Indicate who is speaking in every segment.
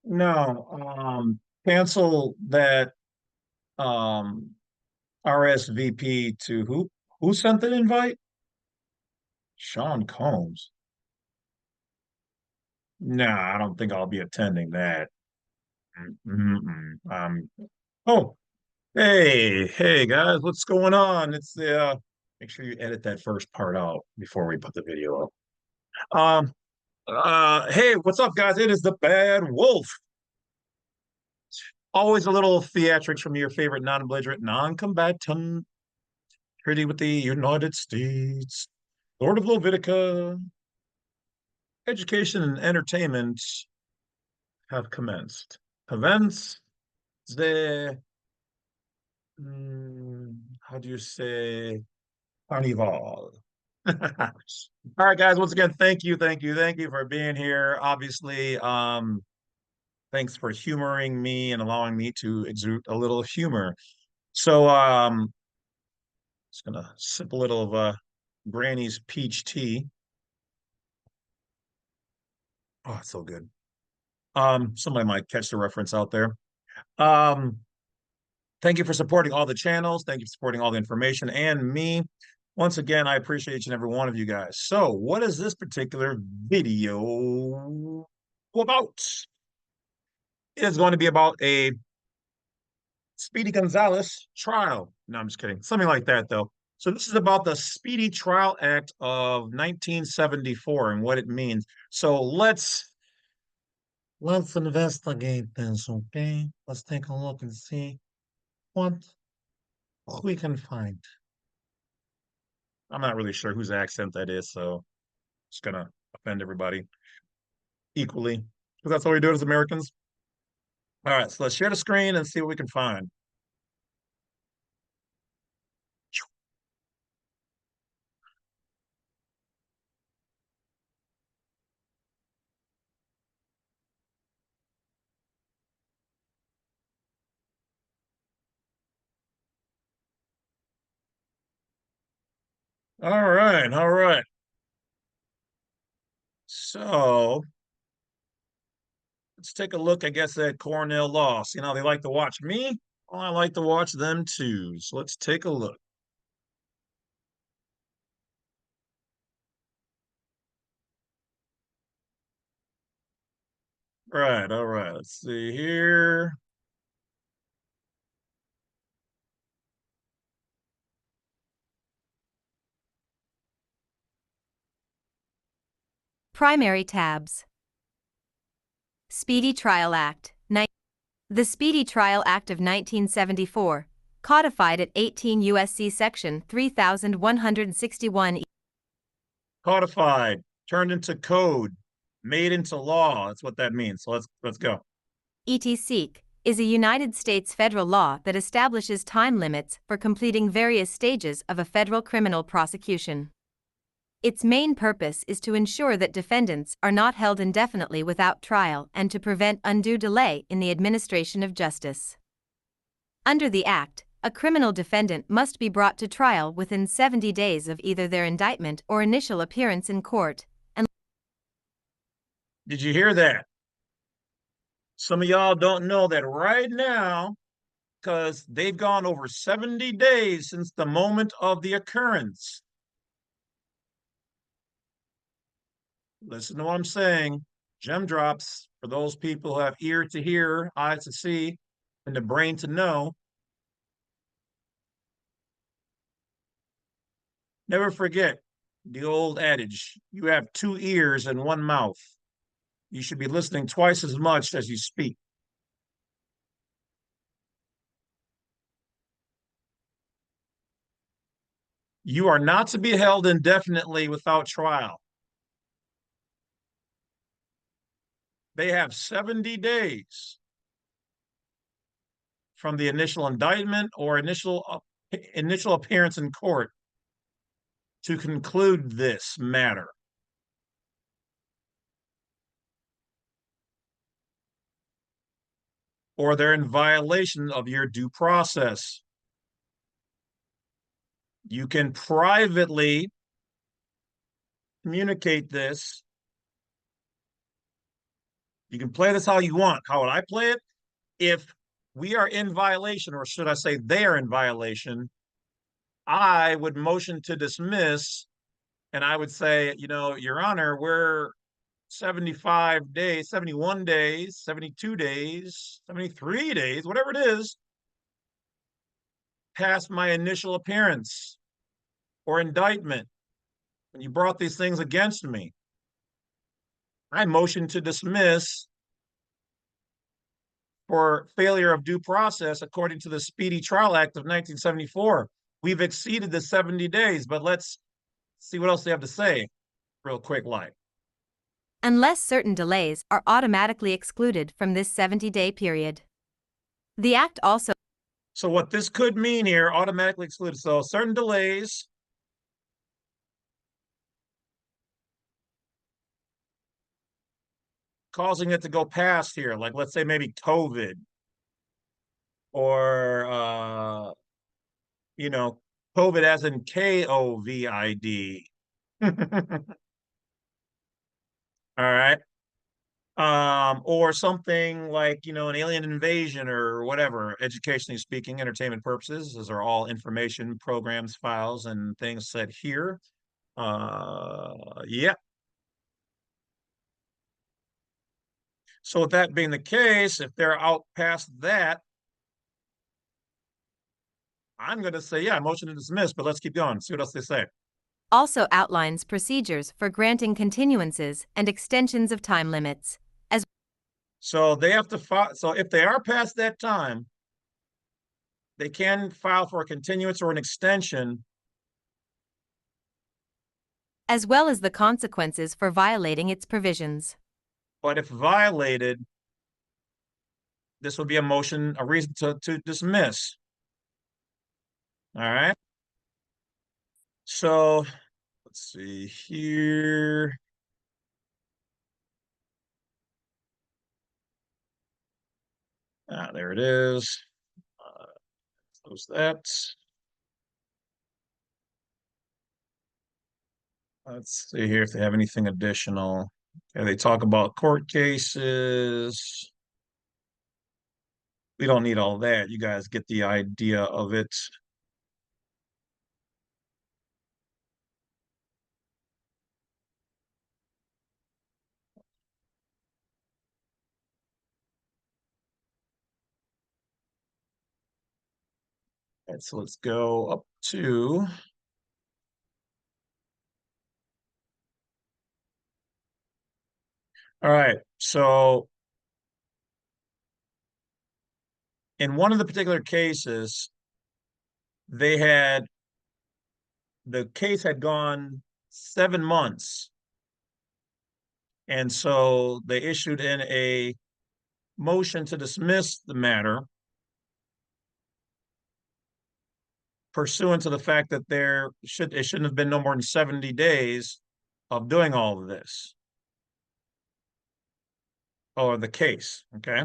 Speaker 1: No, cancel that um RSVP to who? Who sent the invite? Sean Combs. Nah, I don't think I'll be attending that. Mm-mm. Oh, hey guys, what's going on? It's the make sure you edit that first part out before we put the video up. Um, hey, what's up, guys? It is the Bad Wolf. Always a little theatrics from your favorite non-belligerent, non-combatant, treaty with the United States, Lord of Levitica. Education and entertainment have commenced. Events, the how do you say carnival? All right, guys. Once again, thank you for being here. Obviously, thanks for humoring me and allowing me to exude a little humor. So, just gonna sip a little of Granny's peach tea. Oh, it's so good. Somebody might catch the reference out there. Um, Thank you for supporting all the channels. Thank you for supporting all the information and me. Once again, I appreciate each and every one of you guys. So, what is this particular video about? It is going to be about a Speedy Gonzalez trial. No, I'm just kidding. Something like that, though. So, this is about the Speedy Trial Act of 1974 and what it means. So, let's investigate this, okay? Let's take a look and see what we can find. I'm not really sure whose accent that is, so it's gonna offend everybody equally because that's what we do as Americans. All right, so let's share the screen and see what we can find. All right, all right. So let's take a look, I guess, at Cornell Law. You know, they like to watch me. Well, I like to watch them too. So let's take a look. Right, all right. Let's see here.
Speaker 2: Primary tabs. Speedy Trial Act. The Speedy Trial Act of 1974, codified at 18 U.S.C. Section 3161.
Speaker 1: Codified, turned into code, made into law. That's what that means. So let's go.
Speaker 2: ET is a United States federal law that establishes time limits for completing various stages of a federal criminal prosecution. Its main purpose is to ensure that defendants are not held indefinitely without trial and to prevent undue delay in the administration of justice. Under the Act, a criminal defendant must be brought to trial within 70 days of either their indictment or initial appearance in court. And
Speaker 1: Did you hear that? Some of y'all don't know that right now, because they've gone over 70 days since the moment of the occurrence. Listen to what I'm saying. Gem drops for those people who have ear to hear, eyes to see, and the brain to know. Never forget the old adage, you have two ears and one mouth. You should be listening twice as much as you speak. You are not to be held indefinitely without trial. They have 70 days from the initial indictment or initial appearance in court to conclude this matter. Or they're in violation of your due process. You can privately communicate this You can play this how you want. How would I play it? If we are in violation, or should I say they are in violation, I would motion to dismiss, and I would say, Your Honor, we're 75 days, 71 days, 72 days, 73 days, whatever it is, past my initial appearance or indictment when you brought these things against me. I motion to dismiss for failure of due process according to the Speedy Trial Act of 1974. We've exceeded the 70 days, but let's see what else they have to say real quick, like.
Speaker 2: Unless certain delays are automatically excluded from this 70-day period. The Act also.
Speaker 1: So what this could mean here, automatically excluded. So certain delays causing it to go past here, like let's say maybe COVID or COVID as in COVID. All right. Or something like, an alien invasion or whatever, educationally speaking, entertainment purposes. Those are all information programs, files, and things said here. Yeah. So with that being the case, if they're out past that, I'm going to say, yeah, motion to dismiss, but let's keep going. See what else they say.
Speaker 2: Also outlines procedures for granting continuances and extensions of time limits.
Speaker 1: So they have to file. So if they are past that time, they can file for a continuance or an extension,
Speaker 2: as well as the consequences for violating its provisions.
Speaker 1: but if violated, this would be a reason to dismiss. All right. So let's see here. There it is. Close that. Let's see here if they have anything additional. Okay, they talk about court cases. We don't need all that. You guys get the idea of it. And so let's go up to all right. So in one of the particular cases, they had the case had gone 7 months. And so they issued in a motion to dismiss the matter pursuant to the fact that it shouldn't have been no more than 70 days of doing all of this. Or the case, okay?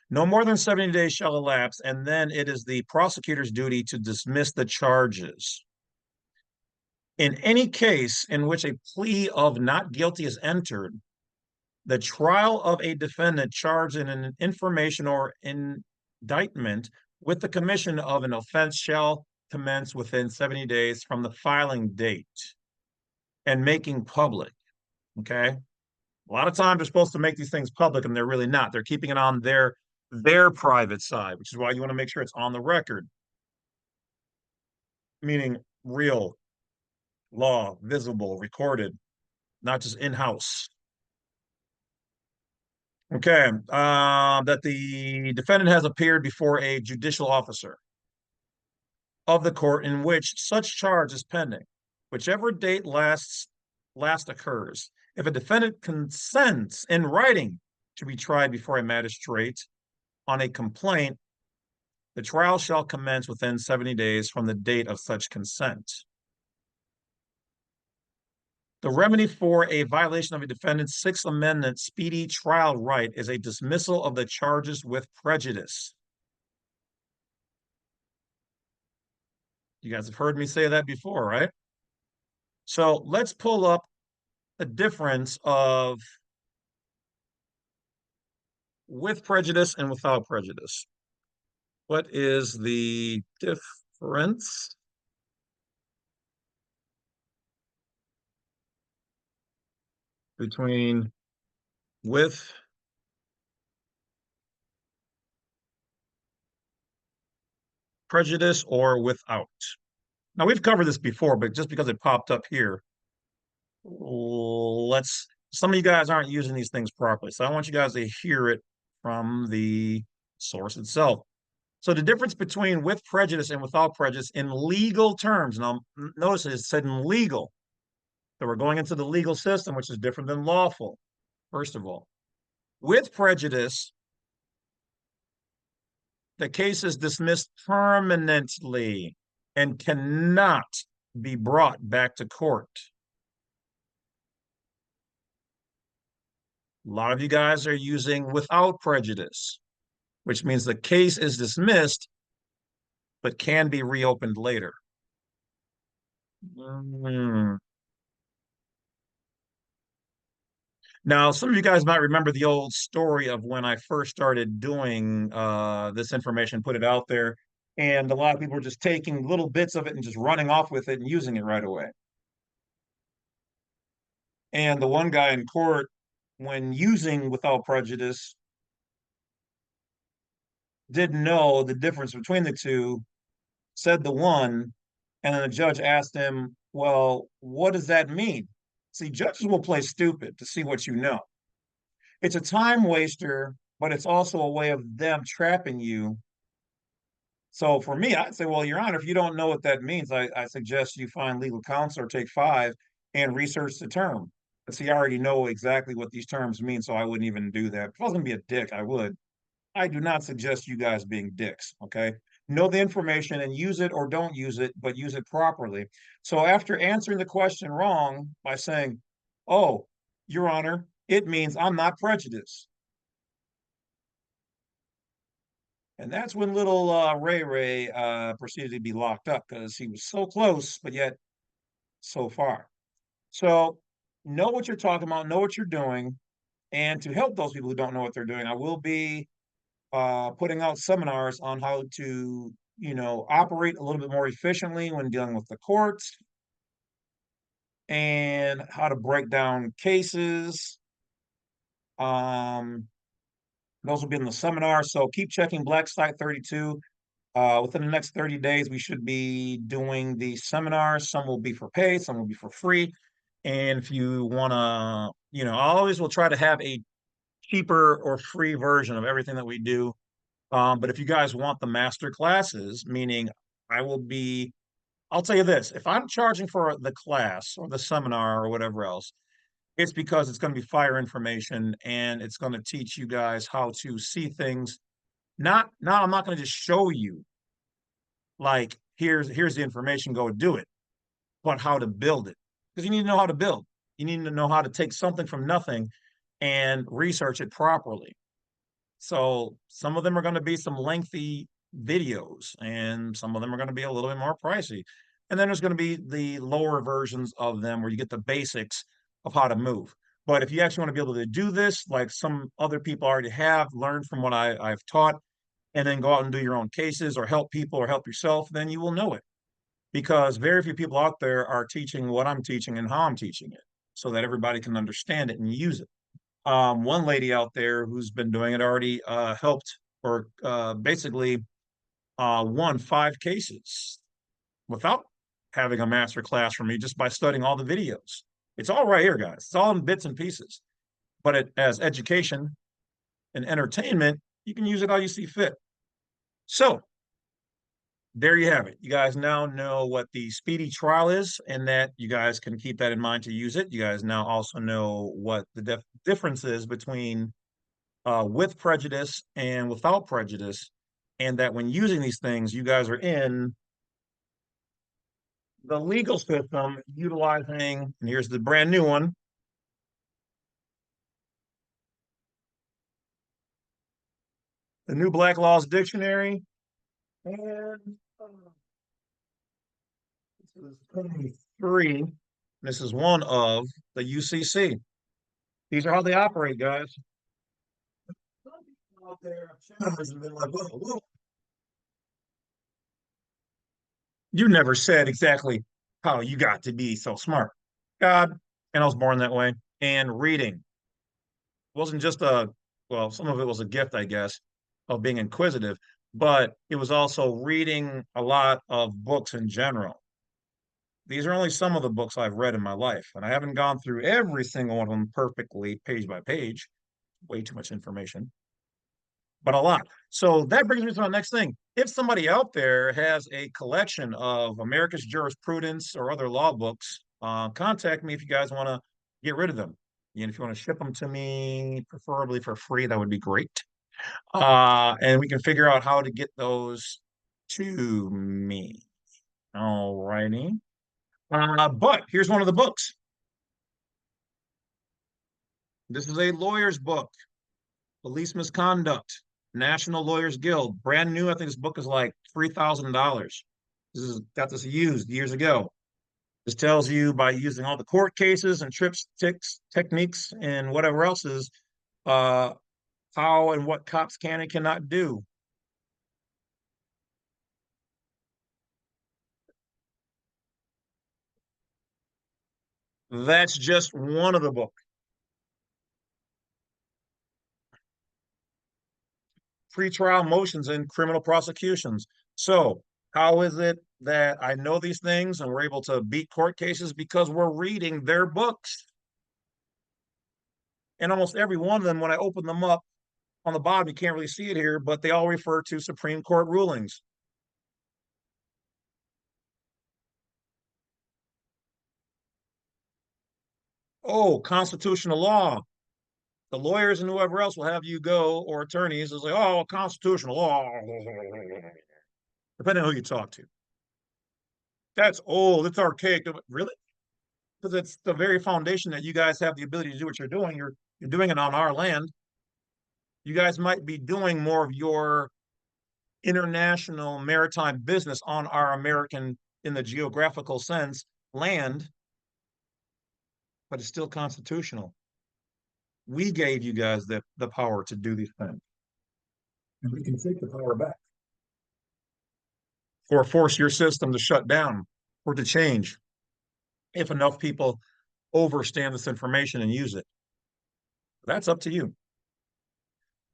Speaker 1: No more than 70 days shall elapse, and then it is the prosecutor's duty to dismiss the charges. In any case in which a plea of not guilty is entered, the trial of a defendant charged in an information or indictment with the commission of an offense shall commence within 70 days from the filing date and making public. Okay. A lot of times they're supposed to make these things public and they're really not. They're keeping it on their private side, which is why you want to make sure it's on the record. Meaning real, law, visible, recorded, not just in-house. Okay, that the defendant has appeared before a judicial officer of the court in which such charge is pending, whichever date last occurs. If a defendant consents in writing to be tried before a magistrate on a complaint, the trial shall commence within 70 days from the date of such consent. The remedy for a violation of a defendant's Sixth Amendment speedy trial right is a dismissal of the charges with prejudice. You guys have heard me say that before, right? So let's pull up the difference of with prejudice and without prejudice. What is the difference between with prejudice or without? Now, we've covered this before, but just because it popped up here, some of you guys aren't using these things properly. So I want you guys to hear it from the source itself. So the difference between with prejudice and without prejudice in legal terms, now notice it said in legal. So we're going into the legal system, which is different than lawful, first of all. With prejudice, the case is dismissed permanently and cannot be brought back to court. A lot of you guys are using without prejudice, which means the case is dismissed but can be reopened later. Now, some of you guys might remember the old story of when I first started doing this information, put it out there, and a lot of people were just taking little bits of it and just running off with it and using it right away. And the one guy in court, when using without prejudice, didn't know the difference between the two, said the one, and then the judge asked him, well, what does that mean? See, judges will play stupid to see what you know. It's a time waster, but it's also a way of them trapping you. So for me, I'd say, well, Your Honor, if you don't know what that means, I suggest you find legal counsel or take 5 and research the term. But see, I already know exactly what these terms mean, so I wouldn't even do that. If I was going to be a dick, I would. I do not suggest you guys being dicks, okay? Know the information and use it or don't use it, but use it properly. So after answering the question wrong by saying, oh, Your Honor, it means I'm not prejudiced. And that's when little Ray proceeded to be locked up because he was so close, but yet so far. So know what you're talking about, know what you're doing. And to help those people who don't know what they're doing, I will be putting out seminars on how to, operate a little bit more efficiently when dealing with the courts and how to break down cases. Um, those will be in the seminar. So keep checking Black Site 32. Within the next 30 days, we should be doing the seminars. Some will be for pay, some will be for free. And if you want to, I always will try to have a cheaper or free version of everything that we do. But if you guys want the master classes, meaning I'll tell you this, if I'm charging for the class or the seminar or whatever else, it's because it's going to be fire information and it's going to teach you guys how to see things. I'm not going to just show you like here's the information, go do it, but how to build it. Because you need to know how to build. You need to know how to take something from nothing and research it properly. So some of them are going to be some lengthy videos, and some of them are going to be a little bit more pricey. And then there's going to be the lower versions of them where you get the basics of how to move. But if you actually want to be able to do this, like some other people already have learned from what I've taught, and then go out and do your own cases or help people or help yourself, then you will know it. Because very few people out there are teaching what I'm teaching and how I'm teaching it so that everybody can understand it and use it. One lady out there who's been doing it already helped or basically won 5 cases without having a master class from me, just by studying all the videos. It's all right here, guys. It's all in bits and pieces. But as education and entertainment, you can use it how you see fit. So there you have it. You guys now know what the speedy trial is, and that you guys can keep that in mind to use it. You guys now also know what the difference is between with prejudice and without prejudice, and that when using these things, you guys are in the legal system utilizing, and here's the brand new one, the new Black Laws Dictionary. And this is 23. This is one of the UCC. These are how they operate, guys. out there and been like, whoa, whoa. You never said exactly how you got to be so smart. God, and I was born that way. And reading wasn't just well, some of it was a gift, I guess, of being inquisitive, but it was also reading a lot of books in general. These are only some of the books I've read in my life, and I haven't gone through every single one of them perfectly, page by page. Way too much information, but a lot. So that brings me to the next thing. If somebody out there has a collection of America's jurisprudence or other law books, contact me if you guys want to get rid of them. And if you want to ship them to me, preferably for free, that would be great. And we can figure out how to get those to me. All righty. But here's one of the books. This is a lawyer's book, Police Misconduct, National Lawyers Guild, brand new. I think this book is like $3,000. This is got this used years ago. This tells you by using all the court cases and trips, ticks, techniques, and whatever else is, uh, how and what cops can and cannot do. That's just one of the books. Pretrial motions and criminal prosecutions. So, how is it that I know these things and we're able to beat court cases? Because we're reading their books. And almost every one of them, when I open them up on the bottom, you can't really see it here, but they all refer to Supreme Court rulings. Oh, constitutional law. The lawyers and whoever else will have you go, or attorneys, is like, oh, constitutional law, depending on who you talk to. That's old. It's archaic. Really? Because it's the very foundation that you guys have the ability to do what you're doing. You're doing it on our land. You guys might be doing more of your international maritime business on our American, in the geographical sense, land, but it's still constitutional. We gave you guys the power to do these things. And we can take the power back. Or force your system to shut down or to change if enough people overstand this information and use it. That's up to you.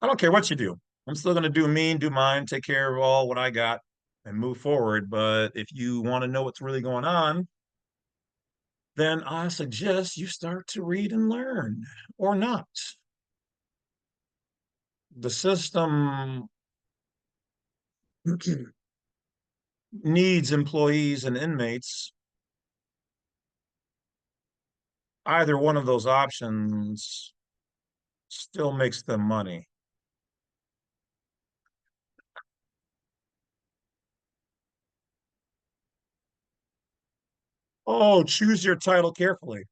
Speaker 1: I don't care what you do. I'm still going to do me and do mine, take care of all what I got and move forward. But if you want to know what's really going on, then I suggest you start to read and learn or not. The system needs employees and inmates. Either one of those options still makes them money. Oh, choose your title carefully.